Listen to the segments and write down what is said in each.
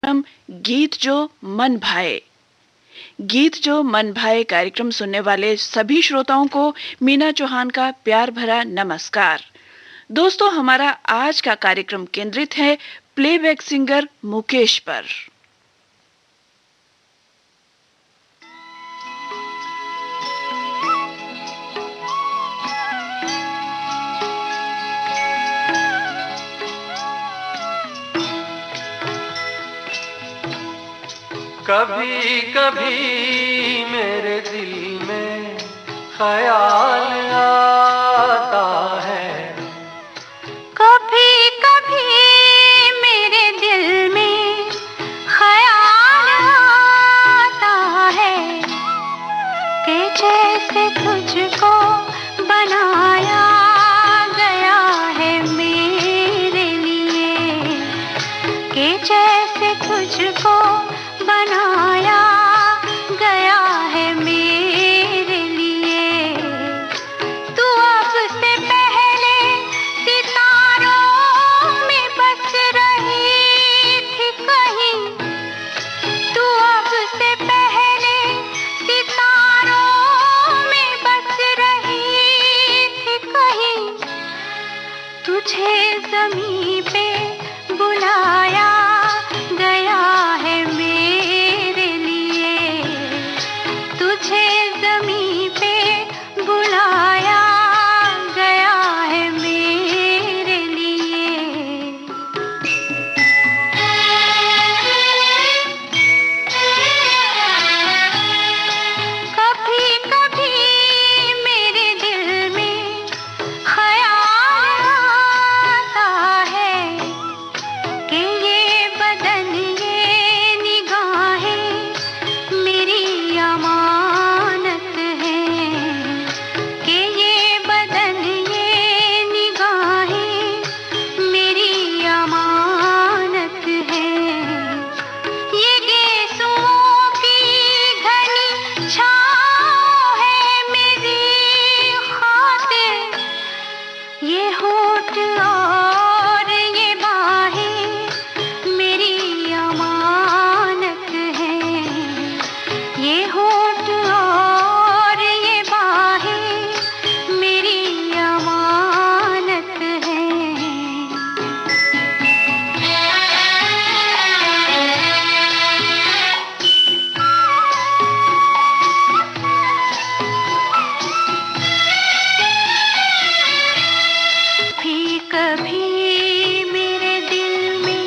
हम गीत जो मन भाए। गीत जो मन भाए कार्यक्रम सुनने वाले सभी श्रोताओं को मीना चौहान का प्यार भरा नमस्कार। दोस्तों, हमारा आज का कार्यक्रम केंद्रित है प्लेबैक सिंगर मुकेश पर। कभी कभी मेरे दिल में ख्याल आता है, कभी कभी मेरे दिल में ख्याल आता है कि जैसे तुझको बनाया गया है मेरे लिए, कि जैसे तुझको बनाया गया है मेरे लिए। तू अब से पहले सितारों में बस रही थी कहीं, तू अब से पहले सितारों में बस रही थी कहीं। तुझे ज़मीं पे बुलाया गया है मेरे लिए, तुझे ज़मीं पे बुलाया गया है मेरे लिए। कभी कभी मेरे दिल में ख्याल आता है कि ये बदन ये निगाहें मेरी अमानत हैं, कि ये बदन ये निगाहें मेरी अमानत हैं। ये गेसुओं की घनी छाँव है मेरी खातिर, ये होठ और ये बाहें मेरी अमानत हैं, ये होठ और ये बाहें मेरी अमानत हैं। कभी कभी मेरे दिल में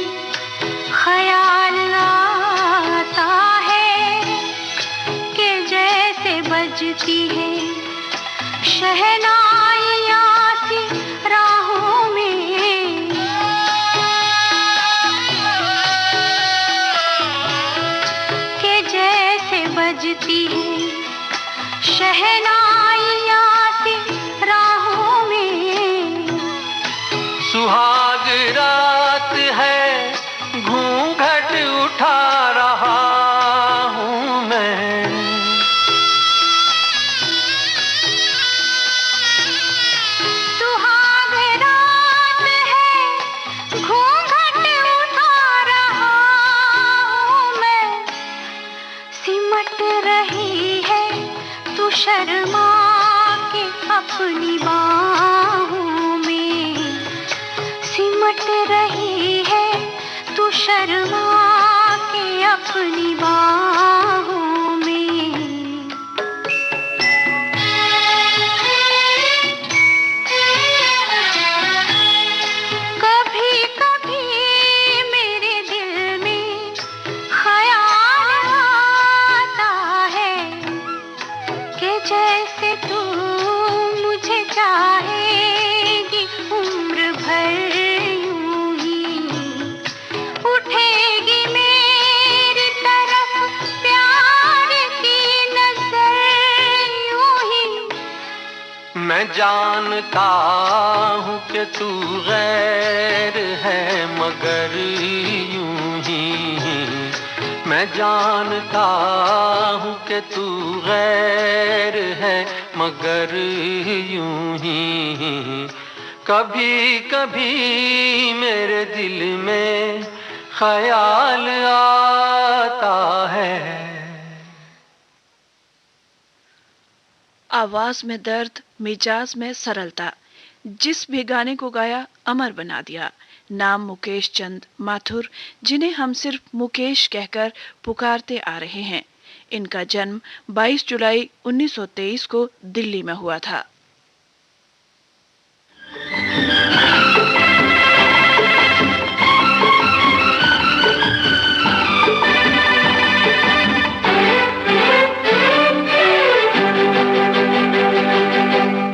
ख्याल आता है कि जैसे बजती है शहनाइयाँ सी राहों में, कि जैसे बजती है शहनाइयाँ सी राहों में। सुहाग रात है, घूंघट उठा रहा हूँ मैं, सुहाग रात है, घूंघट उठा रहा हूँ मैं। सिमट रही है तू शर्मा के अपनी बाहों में, सिमट रही है तू शर्मा के अपनी बाहों में। कभी कभी मेरे दिल में ख्याल आता है कि जैसे तू मुझे चाहेगी उम्र भर यूं ही, उठेगी मेरी तरफ प्यार की नजर यूं ही। मैं जानता हूँ कि तू गैर है मगर यूं ही, मैं जानता हूँ कि तू गैर है मगर यूं ही। कभी कभी मेरे दिल में ख्याल आता है। आवाज में दर्द, मिजाज में सरलता, जिस भी गाने को गाया अमर बना दिया। नाम मुकेश चंद माथुर, जिन्हें हम सिर्फ मुकेश कहकर पुकारते आ रहे हैं। इनका जन्म 22 जुलाई 1923 को दिल्ली में हुआ था।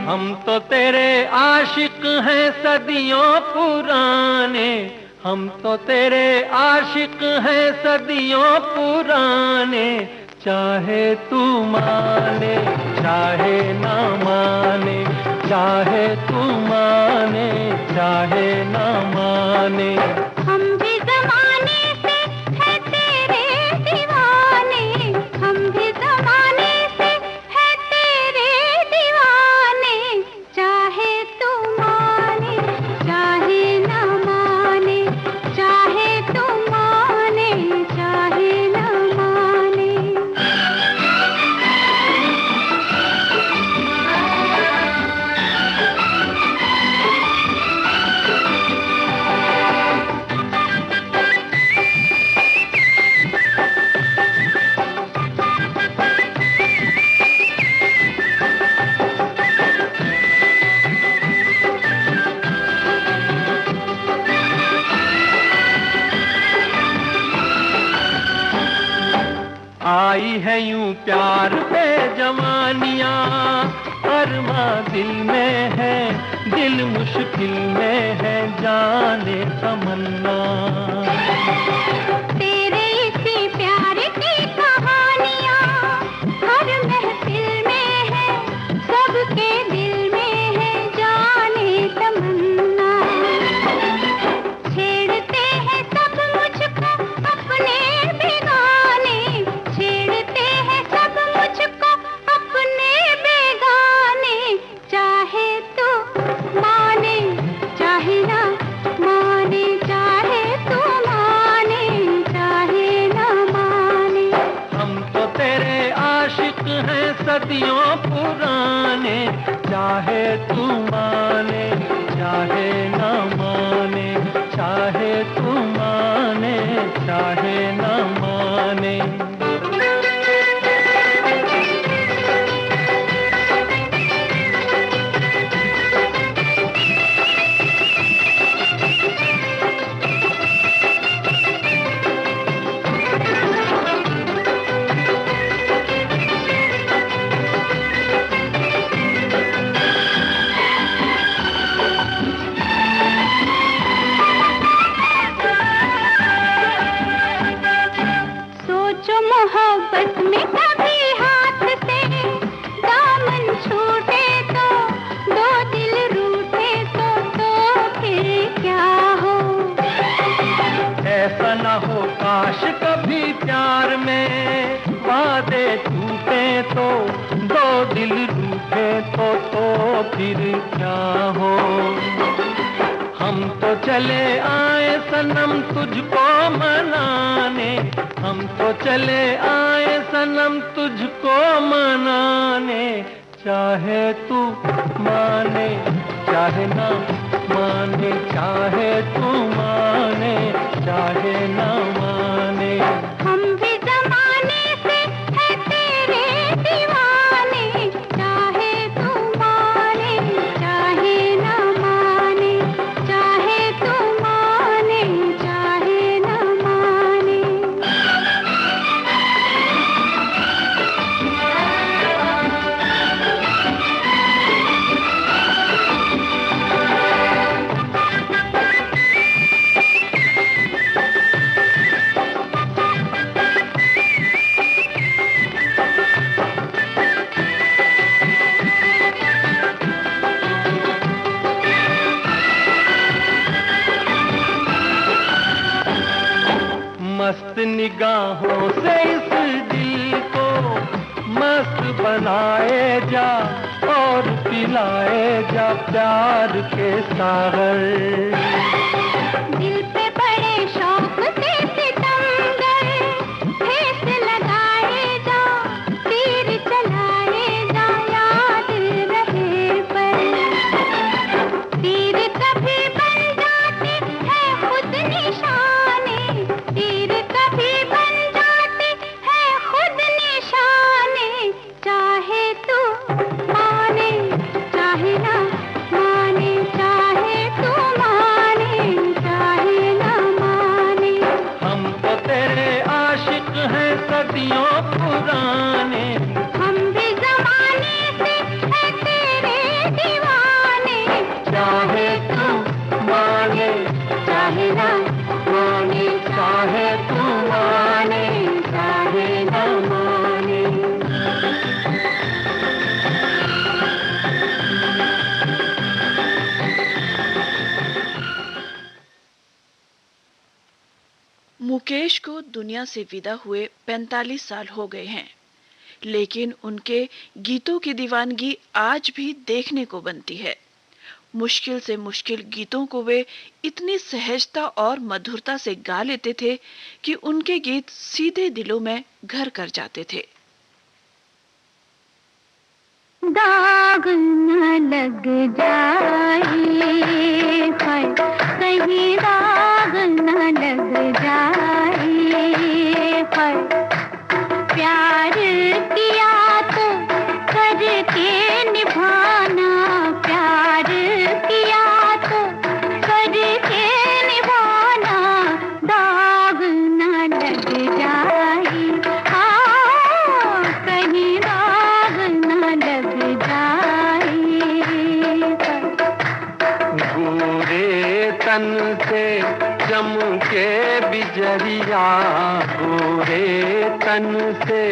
हम तो तेरे आशिक हैं सदियों पुराने, हम तो तेरे आशिक हैं सदियों पुराने। चाहे तू माने चाहे ना माने, चाहे तू माने चाहे ना माने। हम भी ज़माने से है तेरे दीवाने, हम भी ज़माने से है तेरे दीवाने। चाहे तू माने चाहे ना माने, चाहे तू माने चाहे ना माने। आई है यूं प्यार पे जवानियां, अरमा दिल में है, दिल मुश्किल में है, जाने तमन्ना। तेरे इसी प्यार की कहानियाँ हर महफिल में है, सबके दिल में है, जाने तमन्ना। छेड़ते हैं सब मुझको अपने बेगाने, छेड़ते हैं सब मुझको अपने बेगाने। चाहे तू माने चाहे ना माने, चाहे तू माने चाहे ना माने। हम तो तेरे आशिक हैं सदियों पुराने। चाहे तू माने चाहे ना माने, चाहे तू माने चाहे ना माने। सोचो मोहब्बत में कभी हाथ से दामन छूटे तो, दो दिल रूठे तो फिर क्या हो। ऐसा न हो काश कभी प्यार में वादे टूटे तो, दो दिल रूठे तो फिर क्या हो। हम तो चले आए सनम तुझको मनाने, हम तो चले आए सनम तुझको मनाने। चाहे तू माने चाहे ना माने, चाहे तू माने चाहे ना माने। हम भी ज़माने से है तेरे दीवाने, चाहे तू माने चाहे ना माने, चाहे तू माने चाहे ना माने। मस्त निगाहों से इस दिल को मस्त बनाए जा, और पिलाए जा प्यार के सागर। दिल पे बड़े शौक से हैं सदियों पुराने। हम भी जमाने से हैं तेरे दीवाने। चाहे तू माने चाहे ना माने, चाहे तू माने चाहे ना माने। मुकेश को दुनिया से विदा हुए 45 साल हो गए हैं, लेकिन उनके गीतों की दीवानगी आज भी देखने को बनती है। मुश्किल से मुश्किल गीतों को वे इतनी सहजता और मधुरता से गा लेते थे कि उनके गीत सीधे दिलों में घर कर जाते थे। दाग न लग जाए हाय, कहीं दाग न लग जाए हाय। प्यार किया तो करके निभाना, प्यार किया तो करके निभाना। दाग न लग जाए हाँ, कहीं दाग न लग जाए। गोरे तन से चमके बिजरिया, गोरे तन से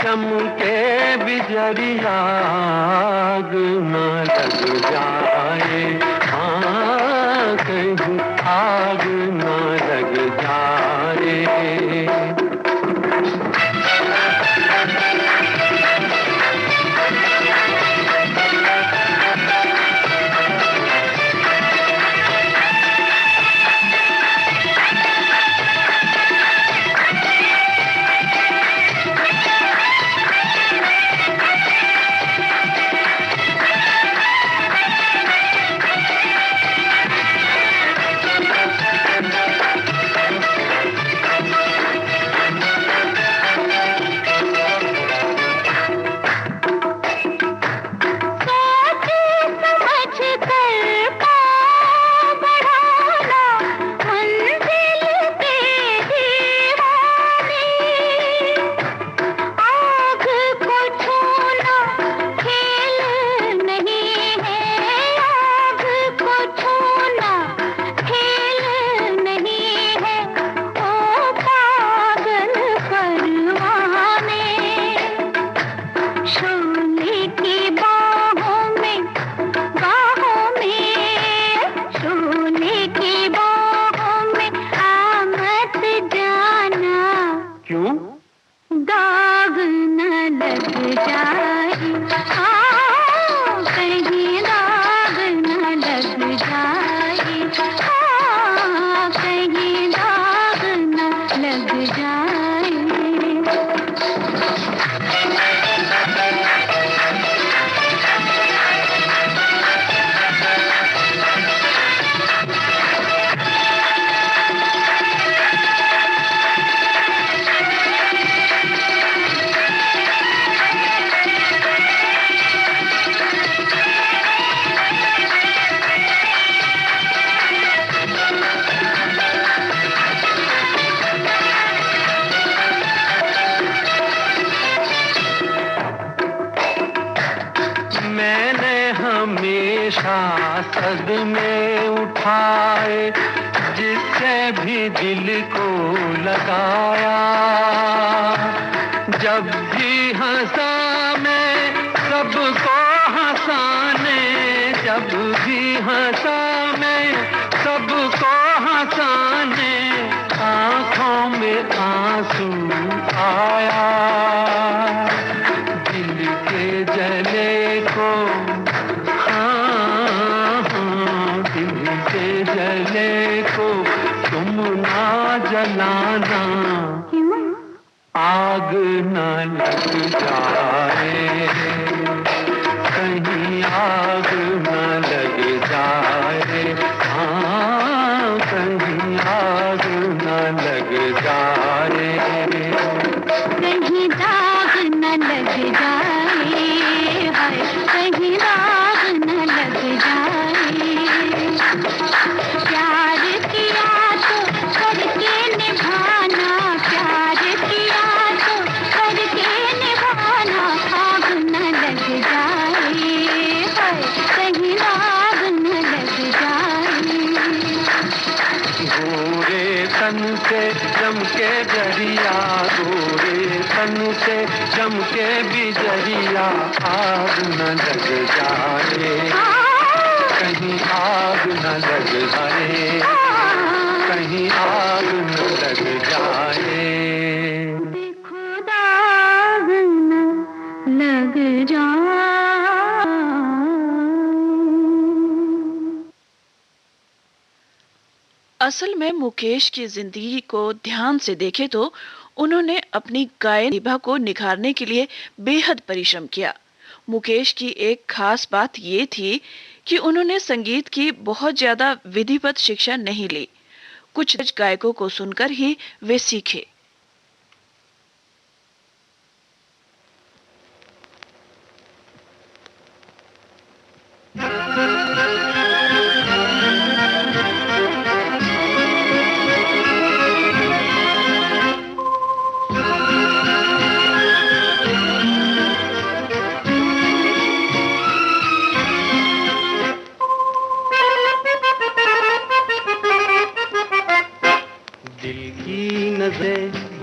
चमके बिजरिया, आग न लग जाए हाँ, कहीं आग न लग जाए। सदमे उठाए, जिससे भी दिल को लगाया। जब भी हंसा मैं सबको हंसाने, जब भी हंसा मैं सबको हंसाने, आंखों में आंसू आया। दिल के जले को जले को तुम ना जलाना, आग न लग जाए, कहीं आग न लग जाए हाँ, कहीं आग न लग जाए, कहीं दाग न लग जाए हाय, कहीं दाग न लग जाए। प्यार किया तो करके निभाना, प्यार किया तन से चमके बिजलिया, आग न लग जाए, कहीं आग न लग जाए, कहीं आग न लग जाए। खुदा न लग जाए। असल में मुकेश की जिंदगी को ध्यान से देखें तो उन्होंने अपनी गायन प्रतिभा को निखारने के लिए बेहद परिश्रम किया। मुकेश की एक खास बात ये थी कि उन्होंने संगीत की बहुत ज्यादा विधिवत शिक्षा नहीं ली। कुछ गायकों को सुनकर ही वे सीखे।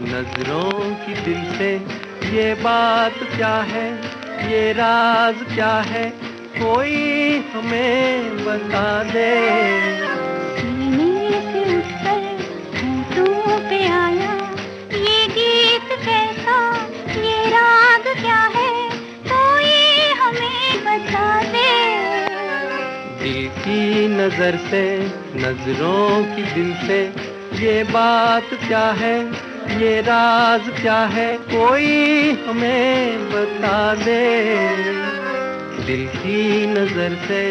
नजरों की दिल से ये बात क्या है, ये राज क्या है, कोई हमें बता दे। सीने से उठकर होठों पे आया ये गीत कैसा, ये राग क्या है, कोई हमें बता दे। दिल की नजर से, नजरों की दिल से ये बात क्या है, ये राज क्या है, कोई हमें बता दे। दिल की नजर से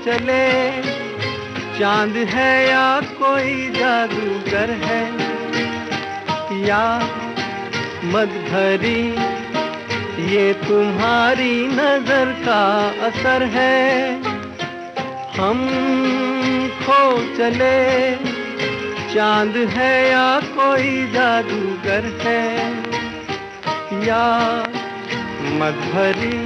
चले, चांद है या कोई जादूगर है, या मद भरी ये तुम्हारी नजर का असर है। हम खो चले, चांद है या कोई जादूगर है, या मद भरी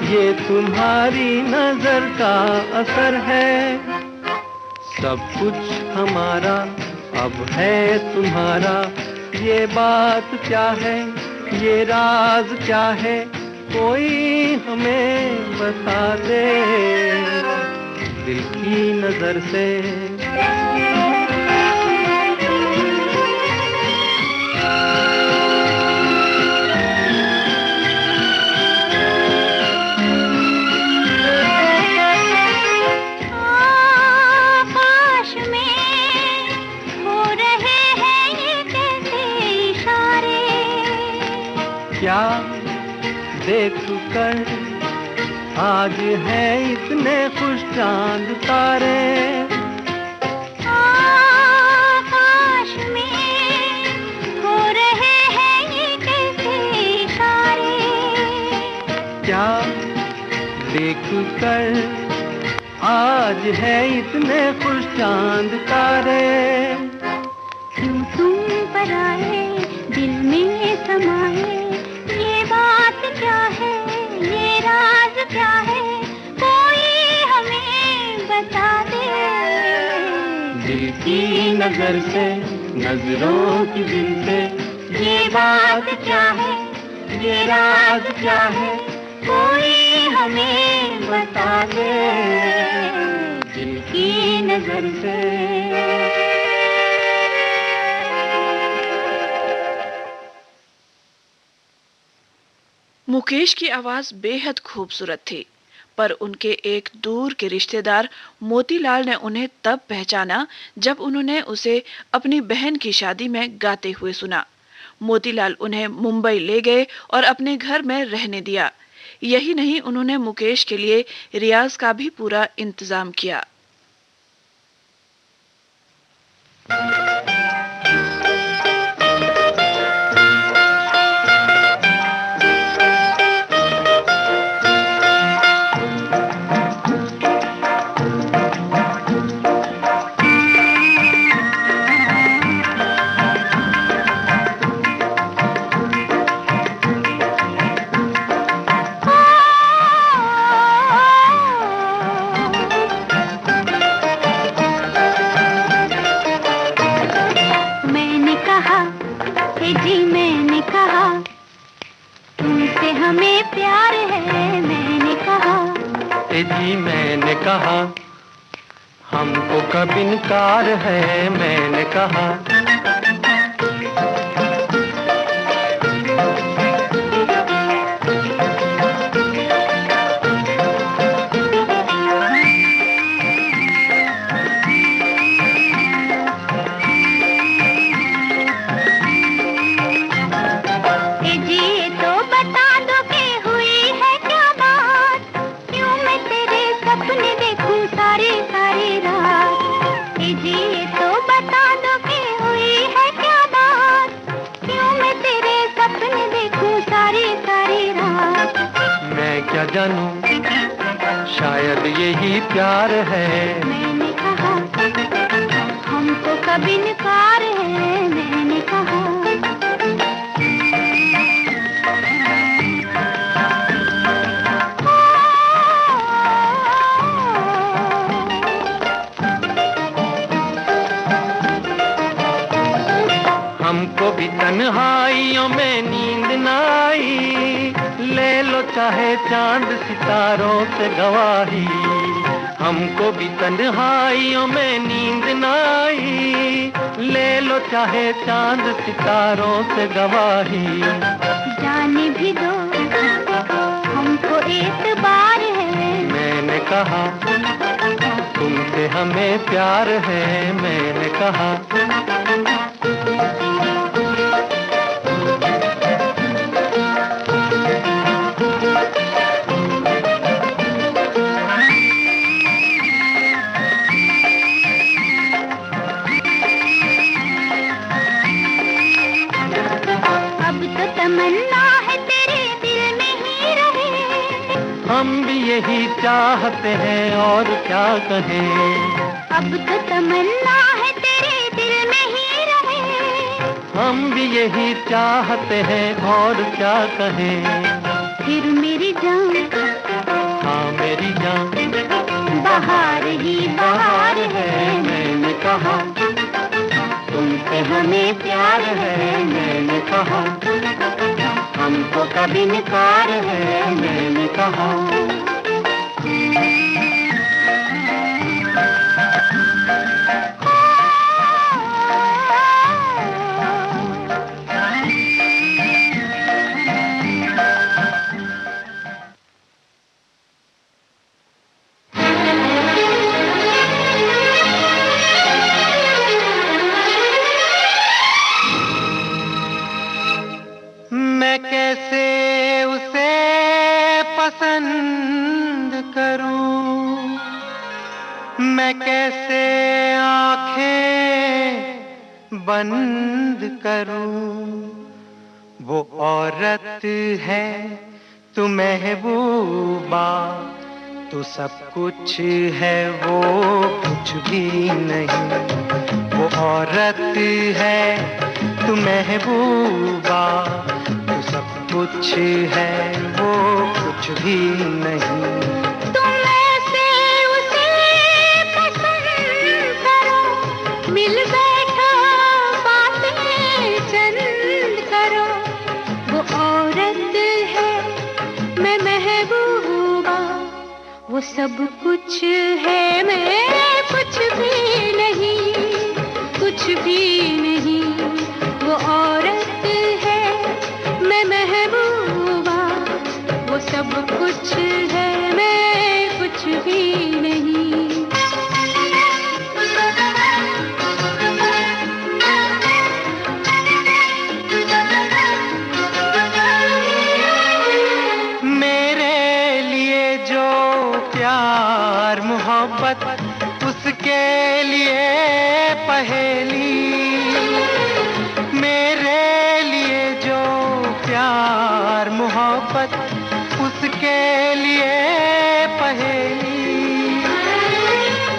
ये तुम्हारी नजर का असर है। सब कुछ हमारा अब है तुम्हारा, ये बात क्या है, ये राज क्या है, कोई हमें बता दे। दिल की नजर से क्या देख कर आज है इतने खुश चांद तारे, आकाश में हो रहे हैं ये कैसे इशारे। क्या देख कर आज है इतने खुश चांद तारे। क्यों तुम पर आए दिल में समाए, ये बात क्या है, ये राज क्या है, कोई हमें दिल की नजर से, नजरों की दिल से, ये बात क्या है, ये राज क्या है, कोई हमें बता दे दिल की नजर से। मुकेश की आवाज बेहद खूबसूरत थी, पर उनके एक दूर के रिश्तेदार मोतीलाल ने उन्हें तब पहचाना जब उन्होंने उसे अपनी बहन की शादी में गाते हुए सुना। मोतीलाल उन्हें मुंबई ले गए और अपने घर में रहने दिया। यही नहीं, उन्होंने मुकेश के लिए रियाज का भी पूरा इंतजाम किया। हमको कब इनकार है, मैंने कहा। जानूं शायद यही प्यार है, मैंने कहा। हमको कब इनकार है, मैंने कहा। हमको भी तन्हाइयों में नींद न आई, ले लो चाहे चांद सितारों से गवाही। हमको भी तन्हाइयों में नींद न आई, ले लो चाहे चांद सितारों से गवाही। जाने भी दो हमको एतबार है, मैंने कहा। तुमसे हमें प्यार है, मैंने कहा। तमन्ना है तेरे दिल में ही रहे, हम भी यही चाहते हैं और क्या कहें। अब तो तमन्ना है तेरे दिल में ही रहे, हम भी यही चाहते हैं और क्या कहें। फिर मेरी जान, हाँ मेरी जान, बाहर ही बाहर है, मैंने कहा। तुमसे हमें प्यार है, मैंने कहा। हमको कभी इनकार है, मैंने कहा। मैं कैसे उसे पसंद करूं, मैं कैसे आंखें बंद करूं। वो औरत है तू महबूबा, तू सब कुछ है वो कुछ भी नहीं। वो औरत है तू महबूबा, तू सब कुछ है वो कुछ भी नहीं। तुम ऐसे उसे पसंद करो, है मैं कुछ भी नहीं, कुछ भी नहीं। वो औरत है मैं महबूबा, वो सब कुछ है मैं कुछ भी नहीं। उसके लिए पहेली, मेरे लिए जो प्यार मोहब्बत, उसके लिए पहेली।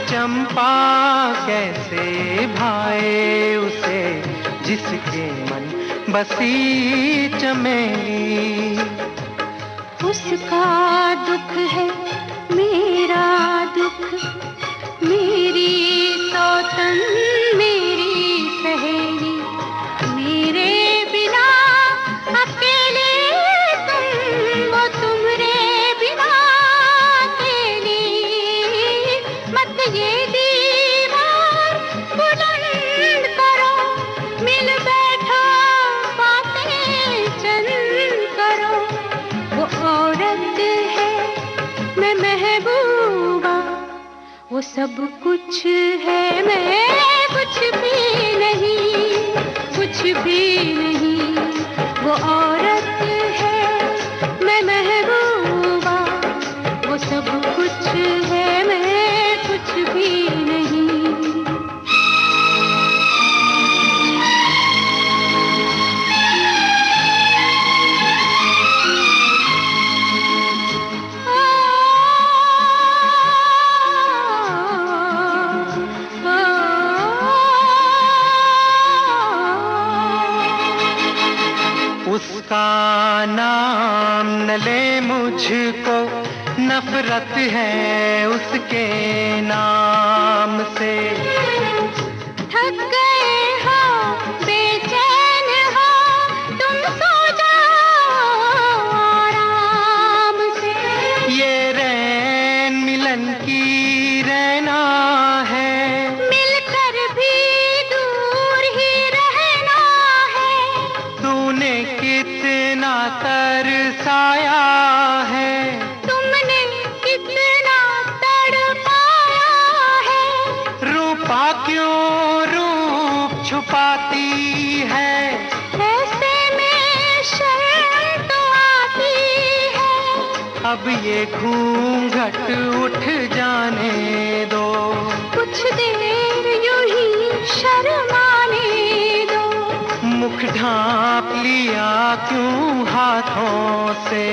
चंपा कैसे भाए उसे जिसके मन बसी चमेली। उसका दुख है मेरा दुख, मेरी सौतन मेरी सहेली। मेरे बिना अकेले तुम, वो तुम्हारे बिना अकेली। मत ये दीवार बुलंद करो, मिल बैठो बातें चंद करो। वो औरत है मैं महबूबा, वो सब कुछ है मैं कुछ भी नहीं, कुछ भी नहीं। वो औरत है मैं महबूबा, वो सब कुछ है मैं कुछ भी नहीं। उसका नाम न ले मुझको, नफरत है उसके नाम से। थक गए हो बेचैन हो तुम, सो जाओ आराम से। ये रैन मिलन की रैना है, मिलकर भी दूर ही रहना है। तूने कितना तरसाया है, तुमने कितना तड़पाया है। रूपा क्यों रूप छुपाती है, ऐसे में शर्म तो आती है। अब ये घूंघट उठ जाने दो, कुछ देर यूं ही शर्माने दो। मुख ढांप लिया क्यों हाथों से,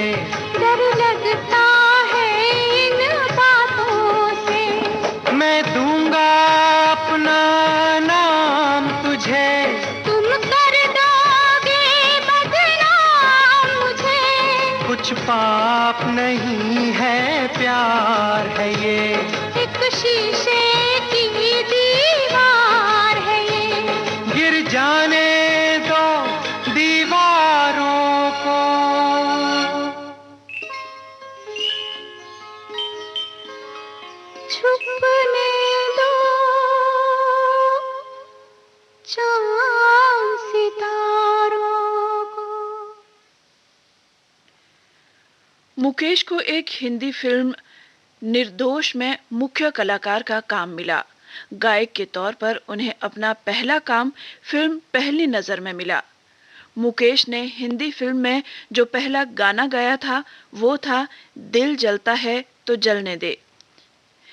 डर लगता है इन बातों से। मैं दूंगा अपना नाम तुझे, तुम कर दोगे बदनाम मुझे। कुछ पाप नहीं है प्यार है ये, एक शीशे की दीवार है ये। गिर जाने दो दीवारों को। छुपने दो चांद सितारों को। मुकेश को एक हिंदी फिल्म निर्दोष में मुख्य कलाकार का काम मिला। गायक के तौर पर उन्हें अपना पहला काम फिल्म पहली नजर में मिला। मुकेश ने हिंदी फिल्म में जो पहला गाना गाया था वो था दिल जलता है तो जलने दे,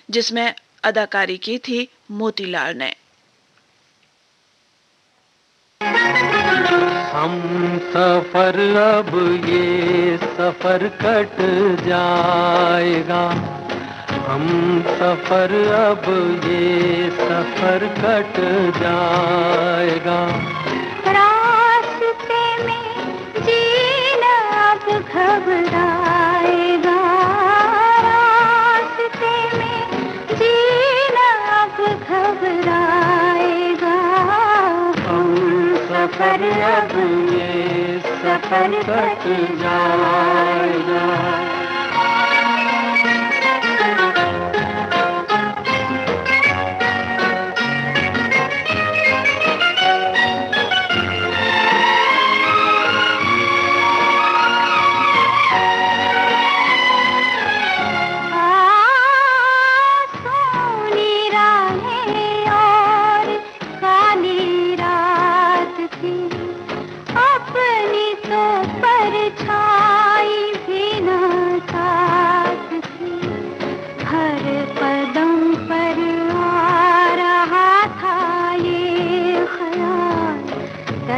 जिसमें अदाकारी की थी मोतीलाल ने। हम सफर अब ये सफर कट जाएगा, हम सफर अब ये सफर कट जाएगा। रास्ते में जीना अब घबराएगा, रास्ते में जीना अब घबराएगा। हम सफर अब ये सफर कट जाएगा।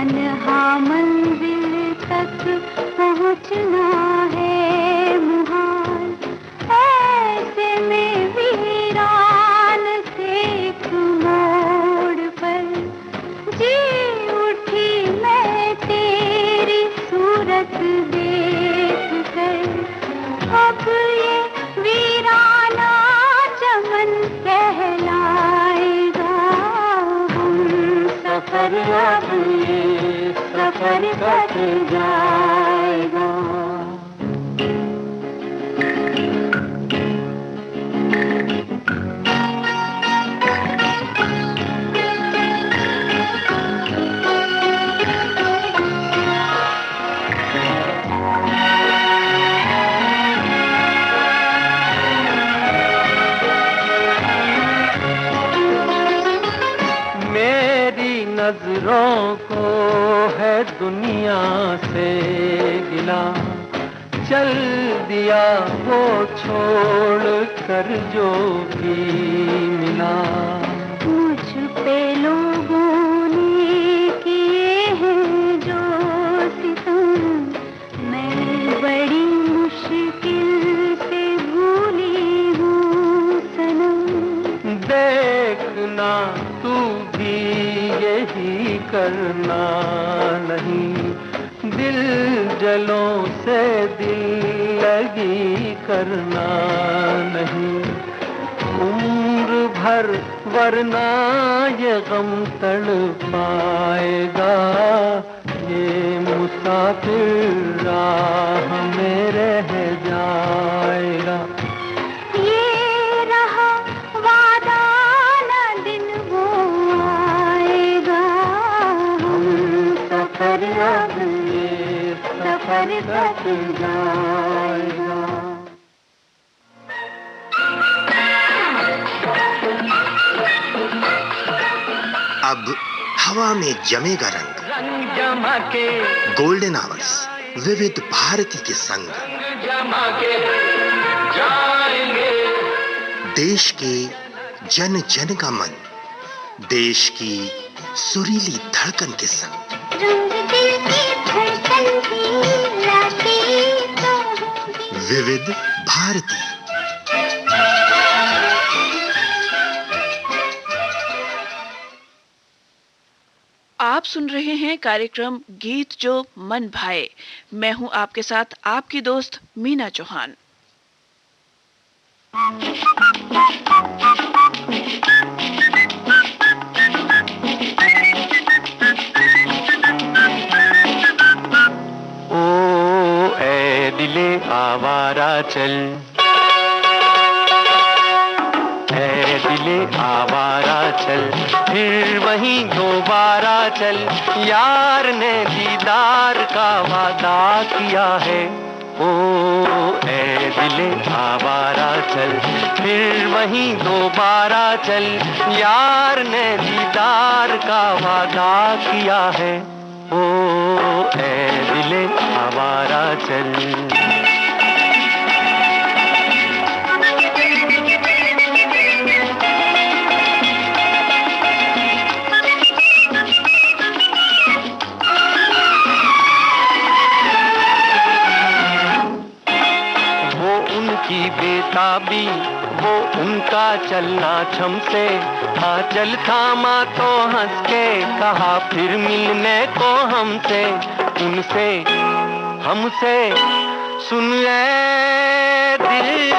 तन्हा मंजिल तक पहुँचना है मुहाल, ऐसे में वीरान से एक मोड़ पर जी उठी मैं तेरी सूरत देख कर। अब ये वीराना चमन कहलाएगा, हम सफर अब ये सफर कट जाएगा। नजरों को है दुनिया से गिला, चल दिया वो छोड़ कर जो भी मिला। मुझ पे लोगों ने किए हैं जो सितम, मैं बड़ी मुश्किल से भूली हूँ सनम। देखना तू भी यही करना नहीं, दिल जलों से दिल लगी करना नहीं। उम्र भर वरना ये गम तड़पाएगा, ये मुसाफिर राह में रह जाएगा। सफर कट जाएगा। अब हवा में जमेगा रंग, रंग जमा के गोल्डन आवर्स विविध भारती के संग, जमा के जाएंगे। देश के जन जन का मन, देश की सुरीली धड़कन के संग। विविध भारती। आप सुन रहे हैं कार्यक्रम गीत जो मन भाए। मैं हूं आपके साथ आपकी दोस्त मीना चौहान। आवारा चल, ऐ दिले आवारा चल, फिर वहीं दोबारा चल। यार ने दीदार का वादा किया है, ओ ऐ दिले आवारा चल, फिर वहीं दोबारा चल। यार ने दीदार का वादा किया है, ओ ऐ दिले आवारा चल। की बेताबी वो उनका चलना छम से, हाँ चल थामा तो हंस के कहा फिर मिलने को हमसे। उनसे हमसे सुन ले दिल,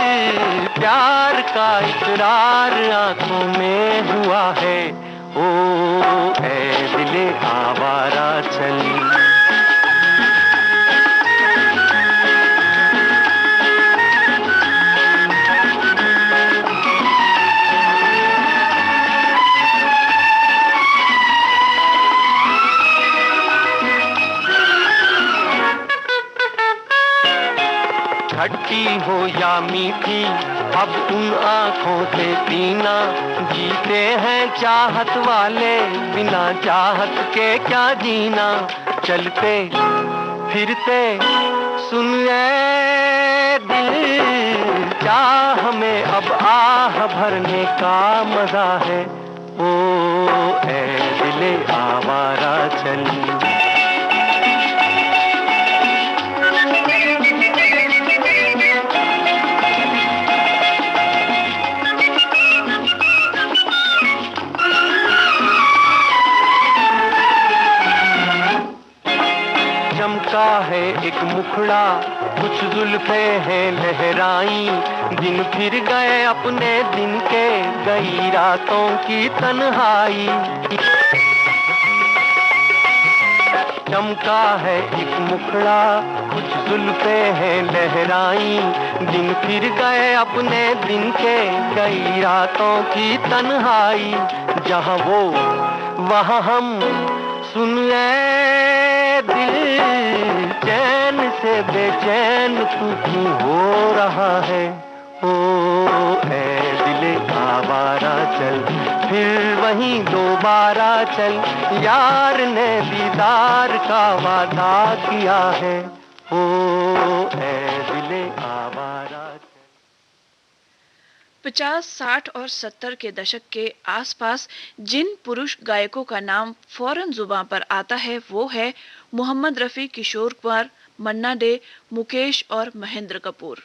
प्यार का इकरार आंखों में हुआ है, ओ ऐ दिले आवारा चल। खट्टी हो या मीठी अब उन आँखों से पीना, जीते हैं चाहत वाले बिना चाहत के क्या जीना। चलते फिरते सुन ले दिल, चाह में अब आह भरने का मजा है, ओ ऐ दिले आवारा चल। चमका है एक मुखड़ा, कुछ जुल्फे हैं लहराई, दिन फिर गए अपने दिन के, गई रातों की तन्हाई। चमका है एक मुखड़ा, कुछ जुल्फे हैं लहराई, दिन फिर गए अपने दिन के, गई रातों की तन्हाई। जहाँ वो वहाँ हम, सुन ऐ दिल चैन से बेचैन तू क्यों हो रहा है। ओ ऐ दिले आवारा चल, फिर वहीं दोबारा चल, यार ने दीदार का वादा किया है। ओ ऐ दिले आवारा चल। 50, 60 और 70 के दशक के आसपास जिन पुरुष गायकों का नाम फौरन जुबान पर आता है वो है मोहम्मद रफी, किशोर कुमार, मन्ना डे, मुकेश और महेंद्र कपूर।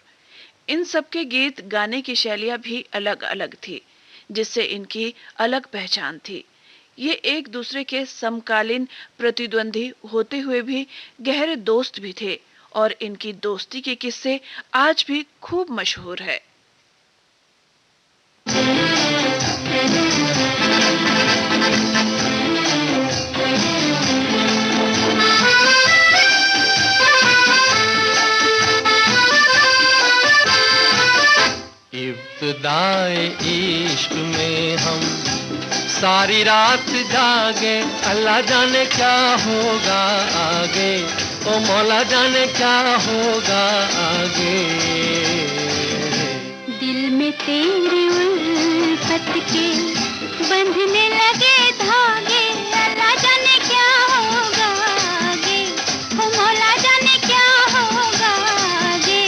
इन सबके गीत गाने की शैलियां भी अलग अलग थी, जिससे इनकी अलग पहचान थी। ये एक दूसरे के समकालीन प्रतिद्वंदी होते हुए भी गहरे दोस्त भी थे और इनकी दोस्ती के किस्से आज भी खूब मशहूर है। इब्तिदाए इश्क में हम सारी रात जागे, अल्लाह जाने क्या होगा आगे, ओ मौला जाने क्या होगा आगे। दिल में तेरी उल्फत के बंधने लगे धागे, अल्लाह जाने क्या होगा आगे, ओ मौला जाने क्या होगा आगे।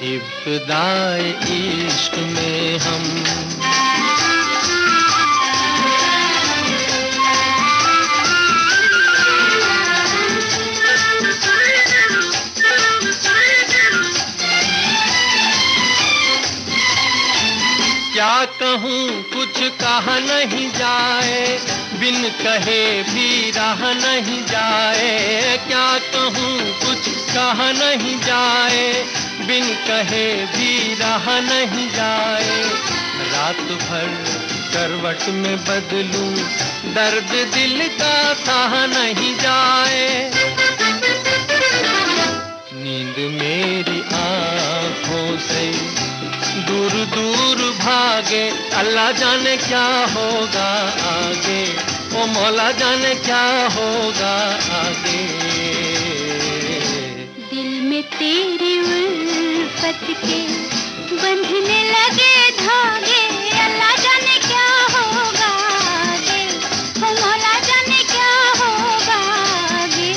इब्तिदाए इश्क में हम क्या कहूँ कुछ कहा नहीं जाए, बिन कहे भी रहा नहीं जाए। क्या कहूँ कुछ कहा नहीं जाए, बिन कहे भी रहा नहीं जाए। रात भर करवट में बदलूं, दर्द दिल का सहा नहीं जाए। नींद मेरी आँखों से दूर दूर भागे, अल्लाह जाने क्या होगा आगे, ओ मौला जाने क्या होगा आगे। दिल में तेरी उल्फत के बंधने लगे धागे, अल्लाह जाने क्या होगा आगे, ओ मौला जाने क्या होगा आगे।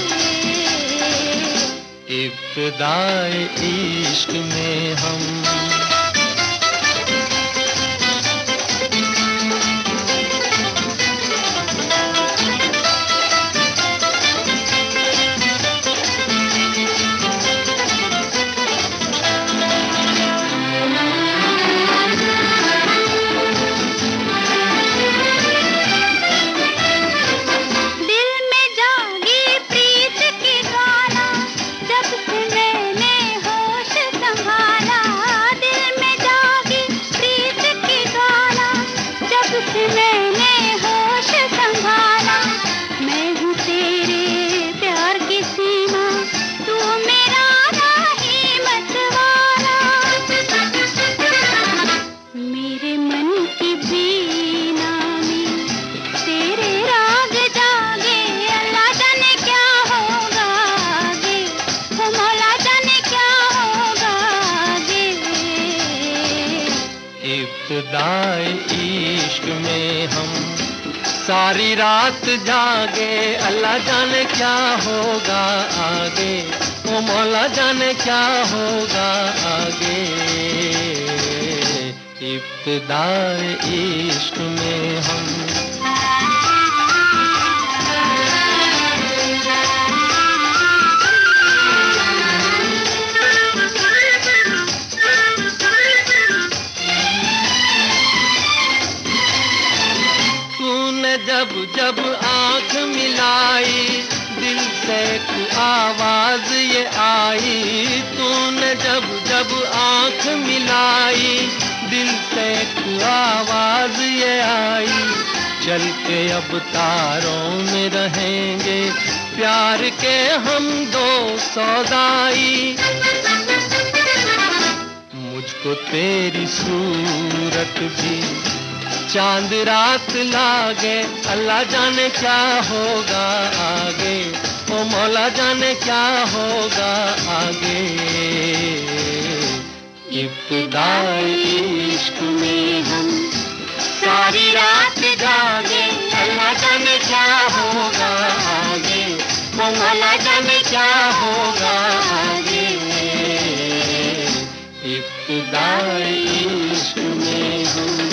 इब्तिदाए इश्क में हम इब्तिदाए इश्क में हम सारी रात जागे, अल्लाह जाने क्या होगा आगे, ओ मौला जाने क्या होगा आगे। इब्तिदाए इश्क में हम। तूने जब जब आँख मिलाई दिल से एक आवाज ये आई। तूने जब जब आँख मिलाई दिल से एक आवाज ये आई। चल के अब तारों में रहेंगे प्यार के हम दो सौदाई। मुझको तेरी सूरत भी चांद रात लागे। अल्लाह जाने क्या होगा आगे, ओ मौला जाने क्या होगा आगे। इब्तिदाए इश्क में हम सारी रात जागे। अल्लाह जाने क्या होगा आगे, ओ मौला जाने क्या होगा आगे। इब्तिदाए इश्क में हम।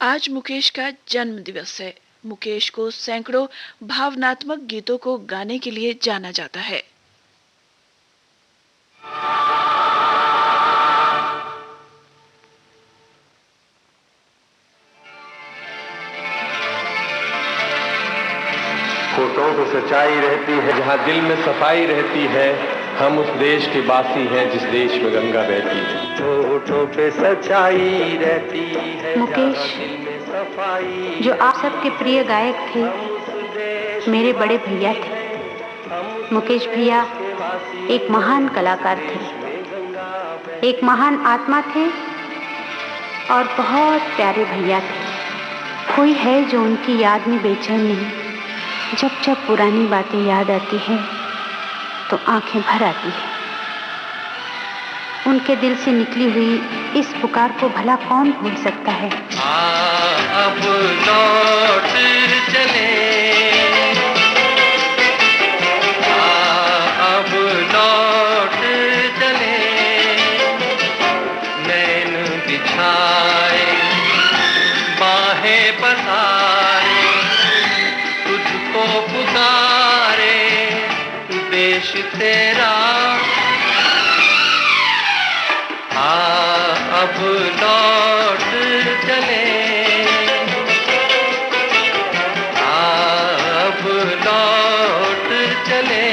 आज मुकेश का जन्म दिवस है। मुकेश को सैकड़ों भावनात्मक गीतों को गाने के लिए जाना जाता है। होठों पे सच्चाई रहती है, जहाँ दिल में सफाई रहती है। हम उस देश के वासी हैं जिस देश में गंगा बहती है। होठों पे सच्चाई रहती है, मुकेश, जो आप सबके प्रिय गायक थे, मेरे बड़े भैया थे। मुकेश भैया एक महान कलाकार थे, एक महान आत्मा थे और बहुत प्यारे भैया थे। कोई है जो उनकी याद में बेचैन नहीं। जब जब पुरानी बातें याद आती है तो आंखें भर आती है। उनके दिल से निकली हुई इस पुकार को भला कौन भूल सकता है। अब लौट चले, अब लौट चले, नैन बिछाए बाहें पसारे, तुझको पुकारे देश तेरा। अब लौट चले, अब लौट चले,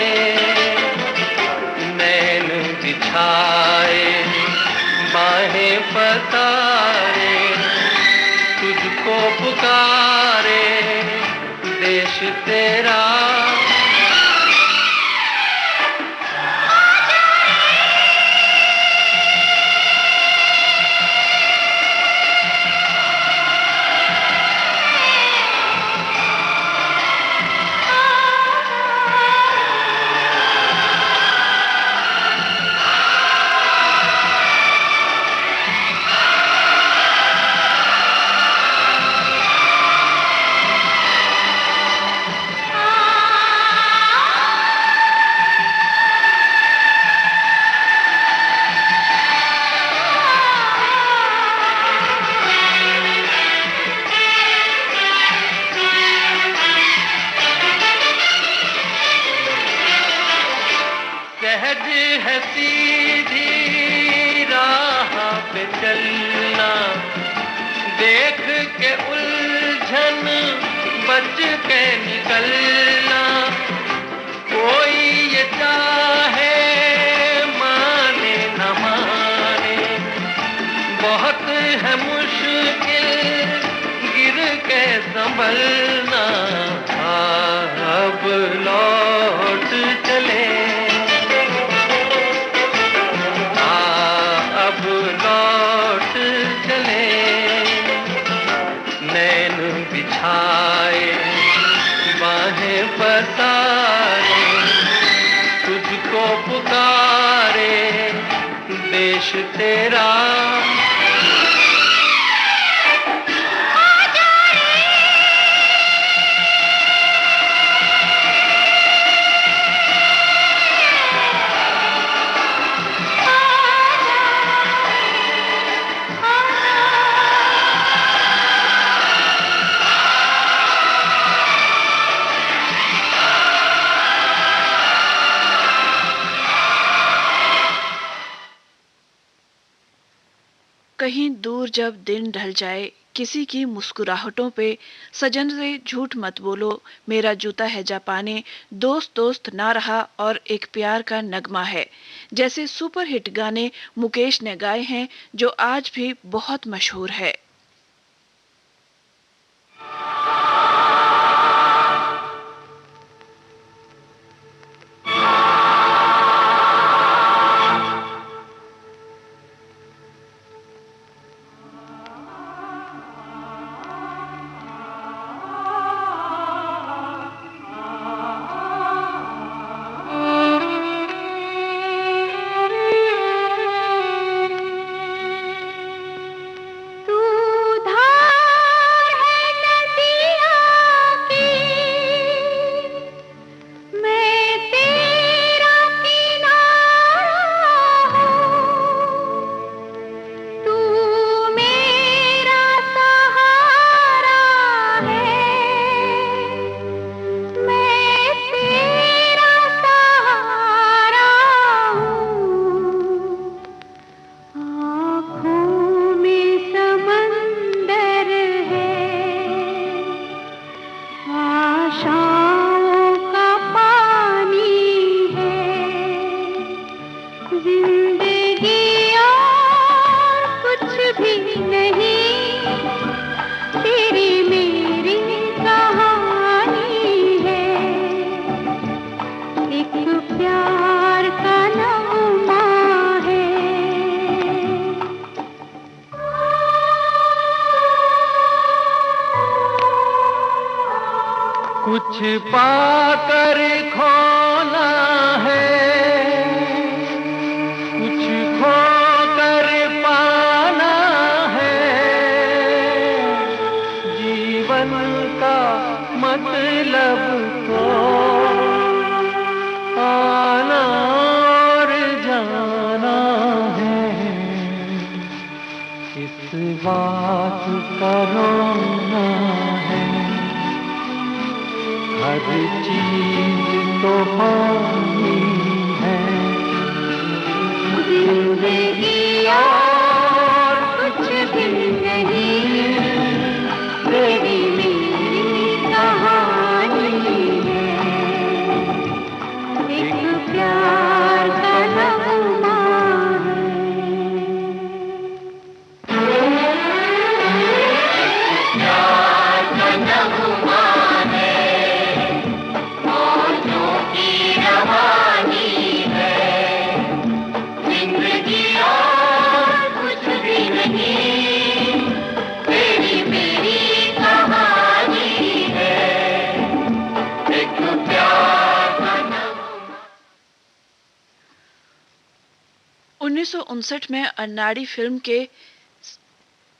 नैन बिछाए बाहें पसारे, तुझको पुकारे देश तेरा। सहज है सीधी राह पे चलना, देख के उलझन बच के निकलना। कोई ये चाहे माने न माने, बहुत है मुश्किल गिर के संभलना। अब लौट चले, अब लौट चले, नैन बिछाए बाहें पसारे, तुझको पुकारे देश तेरा। कहीं दूर जब दिन ढल जाए, किसी की मुस्कुराहटों पे सजन से झूठ मत बोलो, मेरा जूता है जापाने, दोस्त दोस्त ना रहा और एक प्यार का नगमा है जैसे सुपरहिट गाने मुकेश ने गाए हैं, जो आज भी बहुत मशहूर है। कुछ पाकर खोना है, कुछ खोकर पाना है, जीवन का मतलब तो आना और जाना है। इस बात का रोना है, हर चीज तो पानी है, जिंदगी और कुछ भी नहीं, तेरी मेरी कहानी है, एक प्यार का नगमा है। 1959 में अन्नाडी फिल्म के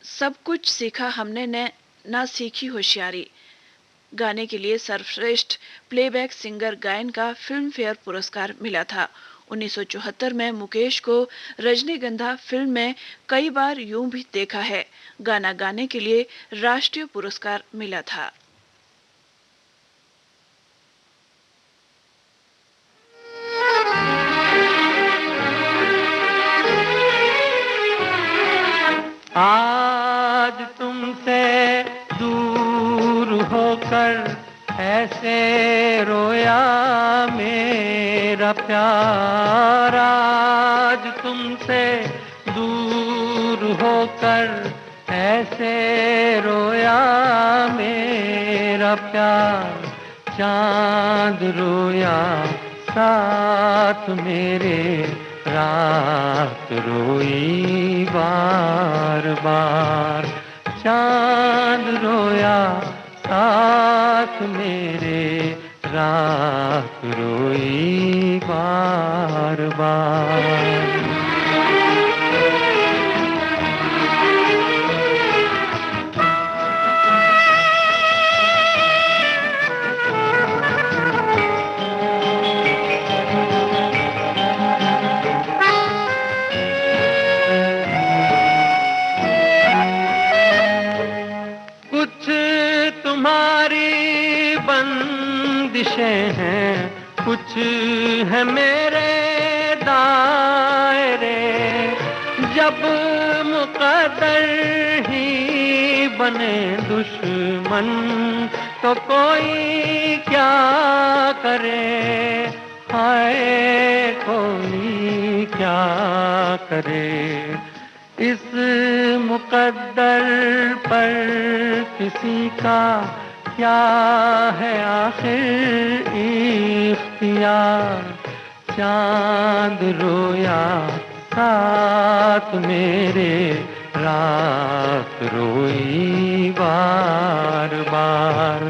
सब कुछ सीखा हमने ने ना सीखी होशियारी गाने के लिए सर्वश्रेष्ठ प्लेबैक सिंगर गायन का फिल्म फेयर पुरस्कार मिला था। 1974 में मुकेश को रजनीगंधा फिल्म में कई बार यूं भी देखा है गाना गाने के लिए राष्ट्रीय पुरस्कार मिला था। आज तुमसे दूर होकर ऐसे रोया मेरा प्यार, आज तुमसे दूर होकर ऐसे रोया मेरा प्यार, चांद रोया साथ मेरे, रात रोई बार बार, चांद रोया साथ मेरे, रात रोई बार बार। तुम्हारी बंदिशें हैं, कुछ है मेरे दायरे, जब जब मुकद्दर ही बने दुश्मन तो कोई क्या करे, हाय कोई क्या करे। इस मुकद्दर पर किसी का क्या है आखिर इख्तियार। चांद रोया साथ मेरे, रात रोई बार बार।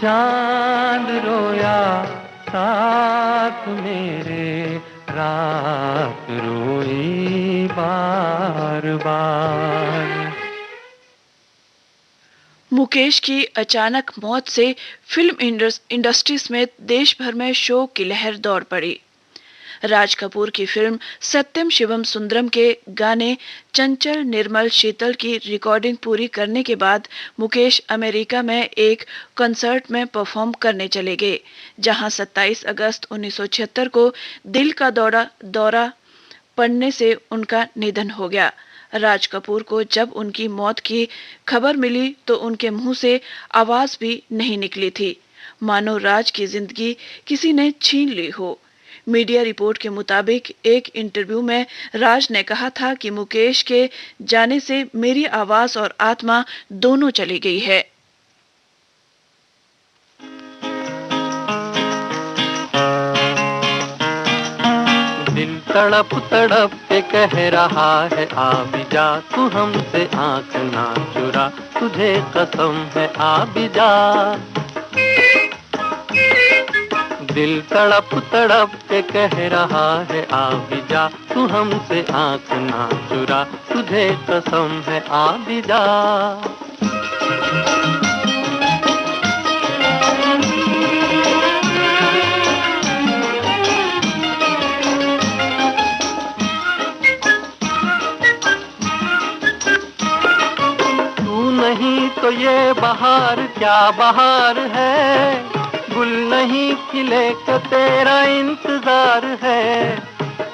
चांद रोया साथ मेरे, रात रोई बार बार। मुकेश की अचानक मौत से फिल्म इंडस्ट्री समेत देश भर में शोक की लहर दौड़ पड़ी। राज कपूर की फिल्म सत्यम शिवम सुंदरम के गाने चंचल निर्मल शीतल की रिकॉर्डिंग पूरी करने के बाद मुकेश अमेरिका में एक कंसर्ट में परफॉर्म करने चले गए, जहां 27 अगस्त 1976 को दिल का दौरा पड़ने से उनका निधन हो गया। राज कपूर को जब उनकी मौत की खबर मिली तो उनके मुंह से आवाज भी नहीं निकली थी, मानो राज की जिंदगी किसी ने छीन ली हो। मीडिया रिपोर्ट के मुताबिक एक इंटरव्यू में राज ने कहा था कि मुकेश के जाने से मेरी आवाज और आत्मा दोनों चली गई है। दिल तड़प तड़प के कह रहा है आ भी जा, तू हमसे आंख ना चुरा, तुझे कसम है आ भी जा। दिल तड़प तड़प के कह रहा है आ भी जा, तू हमसे आंख ना चुरा, तुझे कसम है आ भी जा। तू नहीं तो ये बहार क्या बहार है, गुल नहीं खिले के तेरा इंतजार है।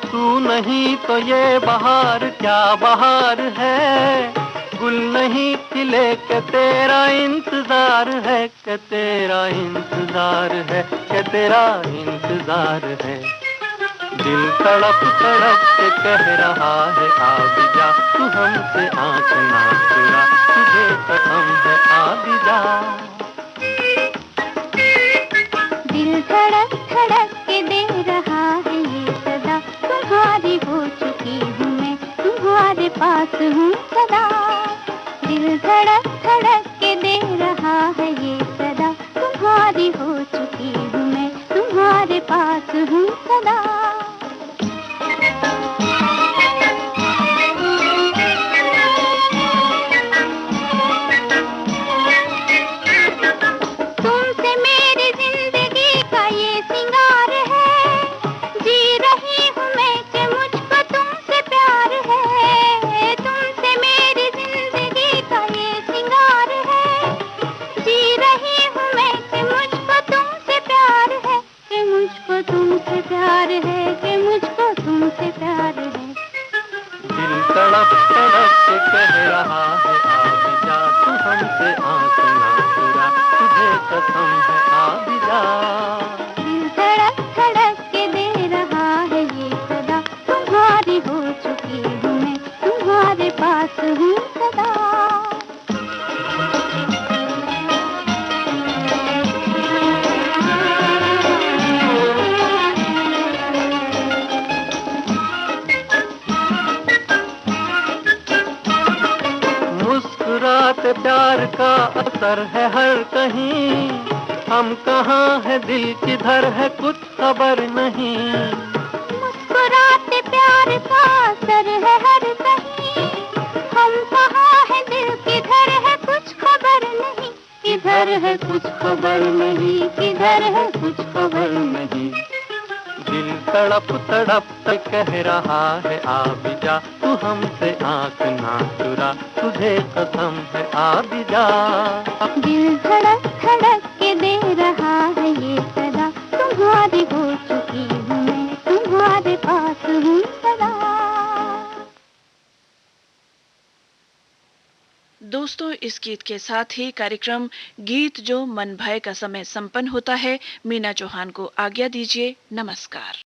तू नहीं तो ये बहार क्या बहार है, गुल नहीं खिले के तेरा इंतजार है, के तेरा इंतजार है, के तेरा इंतजार है। दिल तड़प तड़प के कह रहा है आ भी जा, तू हमसे आंख ना चुरा, तुझे कसम है आ भी जा। दिल धड़क धड़क के दे रहा है ये सदा, तुम्हारी हो चुकी हूँ मैं, तुम्हारे पास हूँ सदा। दिल धड़क धड़क के दे रहा है ये सदा, तुम्हारी हो चुकी हूँ मैं, तुम्हारे पास हूँ सदा। तड़प तड़प के कह रहा है आ भी जा, तू हमसे आंख ना चुरा, तुझे कसम है आ भी जा। दिल धड़क धड़क के दे रहा है ये सदा, तुम्हारी हो चुकी हूँ मैं, तुम्हारे पास हूँ सदा। मुस्कुराते प्यार का असर है हर कहीं, हम कहाँ है दिल किधर है कुछ खबर नहीं। मुस्कुराते प्यार का असर है हर कहीं, हम कहाँ है दिल किधर है कुछ खबर नहीं। किधर है कुछ खबर नहीं, किधर है कुछ खबर नहीं। दिल तड़प तड़प तक कह रहा है आ भी जा, तू हमसे आंख ना चुरा, तुझे कसम है आ भी जा। दिल धड़क धड़क के दे रहा है ये सदा, तुम्हारी हो चुकी हूँ मैं, तुम्हारे पास हूँ सदा। दोस्तों, इस गीत के साथ ही कार्यक्रम गीत जो मन भाए का समय संपन्न होता है। मीना चौहान को आज्ञा दीजिए। नमस्कार।